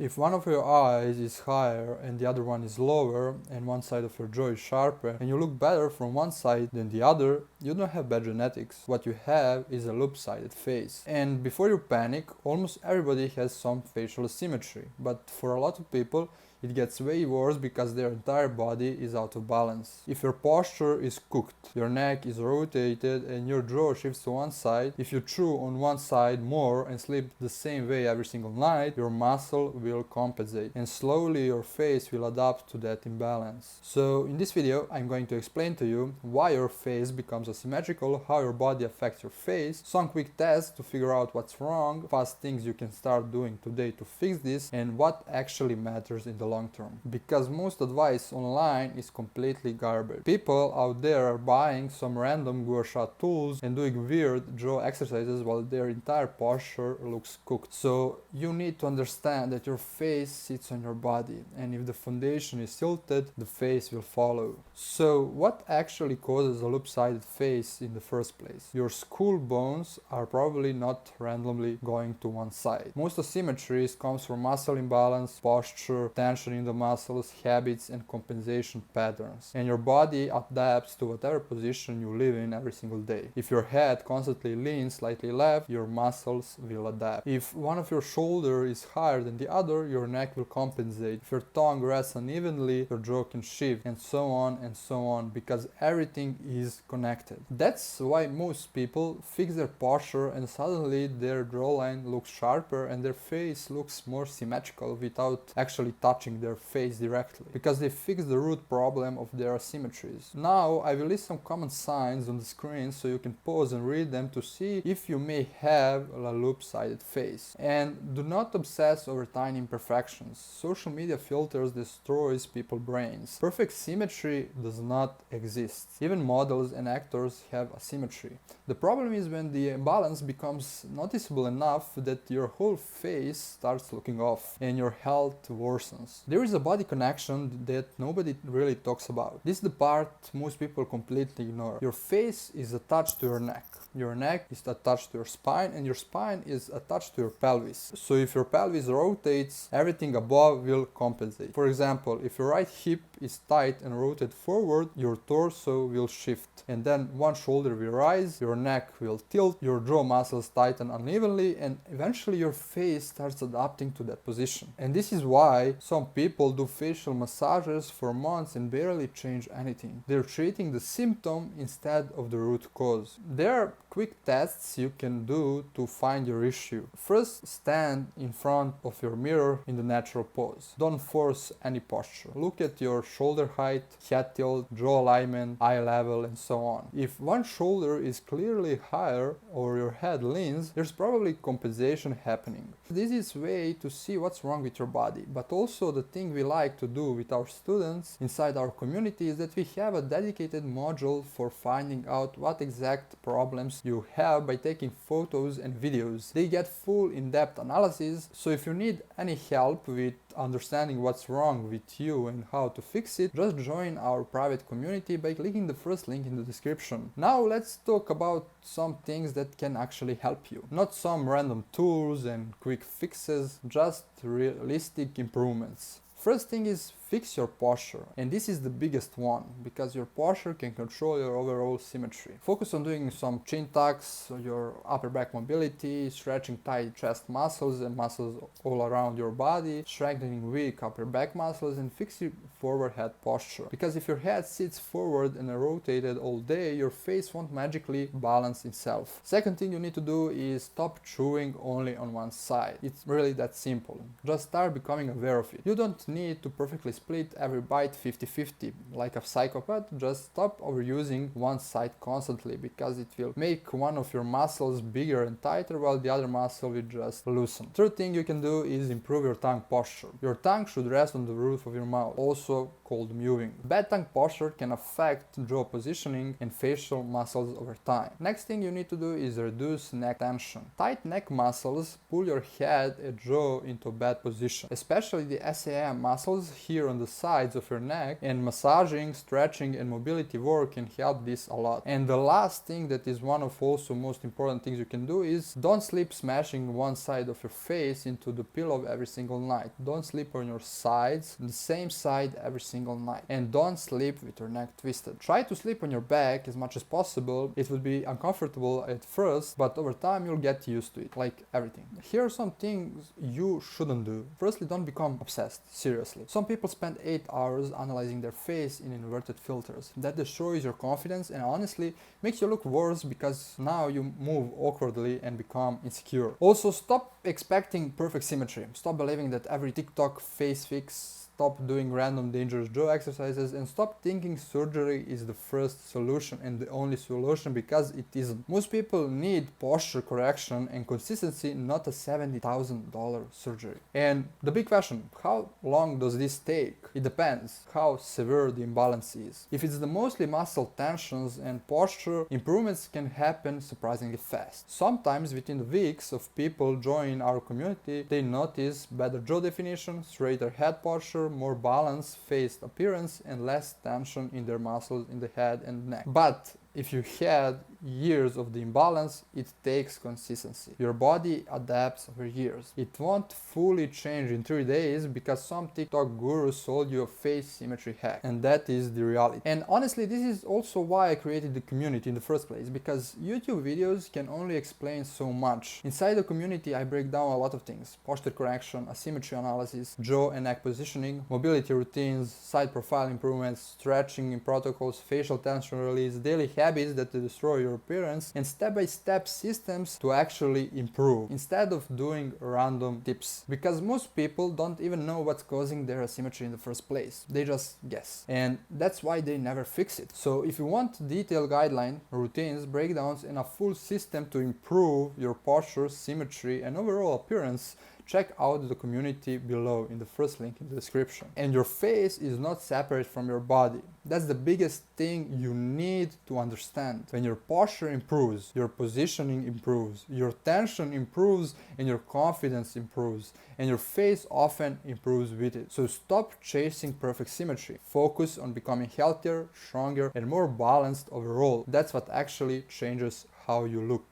If one of your eyes is higher and the other one is lower, and one side of your jaw is sharper, and you look better from one side than the other, you don't have bad genetics. What you have is a lopsided face. And before you panic, almost everybody has some facial asymmetry, but for a lot of people, it gets way worse because their entire body is out of balance. If your posture is cooked, your neck is rotated and your jaw shifts to one side, if you chew on one side more and sleep the same way every single night, your muscle will compensate and slowly your face will adapt to that imbalance. So in this video, I'm going to explain to you why your face becomes asymmetrical, how your body affects your face, some quick tests to figure out what's wrong, fast things you can start doing today to fix this, and what actually matters in the long term. Because most advice online is completely garbage. People out there are buying some random gua sha tools and doing weird jaw exercises while their entire posture looks cooked. So you need to understand that your face sits on your body, and if the foundation is tilted, the face will follow. So what actually causes a lopsided face in the first place? Your skull bones are probably not randomly going to one side. Most asymmetries comes from muscle imbalance, posture, tension in the muscles, habits, and compensation patterns. And your body adapts to whatever position you live in every single day. If your head constantly leans slightly left, your muscles will adapt. If one of your shoulders is higher than the other, your neck will compensate. If your tongue rests unevenly, your jaw can shift, and so on, because everything is connected. That's why most people fix their posture and suddenly their jawline looks sharper and their face looks more symmetrical without actually touching their face directly, because they fix the root problem of their asymmetries. Now I will list some common signs on the screen so you can pause and read them to see if you may have a lopsided face. And do not obsess over tiny imperfections. Social media filters destroys people's brains. Perfect symmetry does not exist. Even models and actors have asymmetry. The problem is when the imbalance becomes noticeable enough that your whole face starts looking off and your health worsens. There is a body connection that nobody really talks about. This is the part most people completely ignore. Your face is attached to your neck. Your neck is attached to your spine, and your spine is attached to your pelvis. So if your pelvis rotates, everything above will compensate. For example, if your right hip is tight and rotated forward, your torso will shift. And then one shoulder will rise, your neck will tilt, your jaw muscles tighten unevenly, and eventually your face starts adapting to that position. And this is why some people do facial massages for months and barely change anything. They're treating the symptom instead of the root cause. There are quick tests you can do to find your issue. First, stand in front of your mirror in the natural pose. Don't force any posture. Look at your shoulder height, head tilt, jaw alignment, eye level, and so on. If one shoulder is clearly higher or your head leans, there's probably compensation happening. This is a way to see what's wrong with your body, but also the thing we like to do with our students inside our community is that we have a dedicated module for finding out what exact problems you have by taking photos and videos. They get full in-depth analysis, so if you need any help with understanding what's wrong with you and how to fix it, just join our private community by clicking the first link in the description. Now let's talk about some things that can actually help you. Not some random tools and quick fixes, just realistic improvements. First thing is fix your posture, and this is the biggest one because your posture can control your overall symmetry. Focus on doing some chin tucks, your upper back mobility, stretching tight chest muscles and muscles all around your body, strengthening weak upper back muscles, and fix your forward head posture. Because if your head sits forward and rotated all day, your face won't magically balance itself. Second thing you need to do is stop chewing only on one side. It's really that simple. Just start becoming aware of it. You don't need to perfectly split every bite 50-50 like a psychopath. Just stop overusing one side constantly because it will make one of your muscles bigger and tighter while the other muscle will just loosen. Third thing you can do is improve your tongue posture. Your tongue should rest on the roof of your mouth, also called mewing. Bad tongue posture can affect jaw positioning and facial muscles over time. Next thing you need to do is reduce neck tension. Tight neck muscles pull your head and jaw into a bad position, especially the SAM muscles here here on the sides of your neck, and massaging, stretching and mobility work can help this a lot. And the last thing that is one of also most important things you can do is don't sleep smashing one side of your face into the pillow every single night. Don't sleep on your sides, the same side every single night. And don't sleep with your neck twisted. Try to sleep on your back as much as possible. It will be uncomfortable at first, but over time you'll get used to it, like everything. Here are some things you shouldn't do. Firstly, don't become obsessed, seriously. Some people spend 8 hours analyzing their face in inverted filters. That destroys your confidence and honestly makes you look worse because now you move awkwardly and become insecure. Also, stop expecting perfect symmetry. Stop believing that every TikTok face fix. Stop doing random dangerous jaw exercises and stop thinking surgery is the first solution and the only solution, because it isn't. Most people need posture correction and consistency, not a $70,000 surgery. And the big question, how long does this take? It depends how severe the imbalance is. If it's the mostly muscle tensions and posture, improvements can happen surprisingly fast. Sometimes within the weeks of people joining our community, they notice better jaw definition, straighter head posture, more balanced face appearance and less tension in their muscles in the head and neck. But if you had years of the imbalance, it takes consistency. Your body adapts over years. It won't fully change in 3 days because some TikTok guru sold you a face symmetry hack. And that is the reality. And honestly, this is also why I created the community in the first place, because YouTube videos can only explain so much. Inside the community, I break down a lot of things: posture correction, asymmetry analysis, jaw and neck positioning, mobility routines, side profile improvements, stretching protocols, facial tension release, daily habits that destroy your appearance, and step-by-step systems to actually improve instead of doing random tips, because most people don't even know what's causing their asymmetry in the first place. They just guess, and that's why they never fix it. So if you want detailed guideline, routines, breakdowns and a full system to improve your posture, symmetry and overall appearance, check out the community below in the first link in the description. And your face is not separate from your body. That's the biggest thing you need to understand. When your posture improves, your positioning improves, your tension improves, and your confidence improves, and your face often improves with it. So stop chasing perfect symmetry. Focus on becoming healthier, stronger, and more balanced overall. That's what actually changes how you look.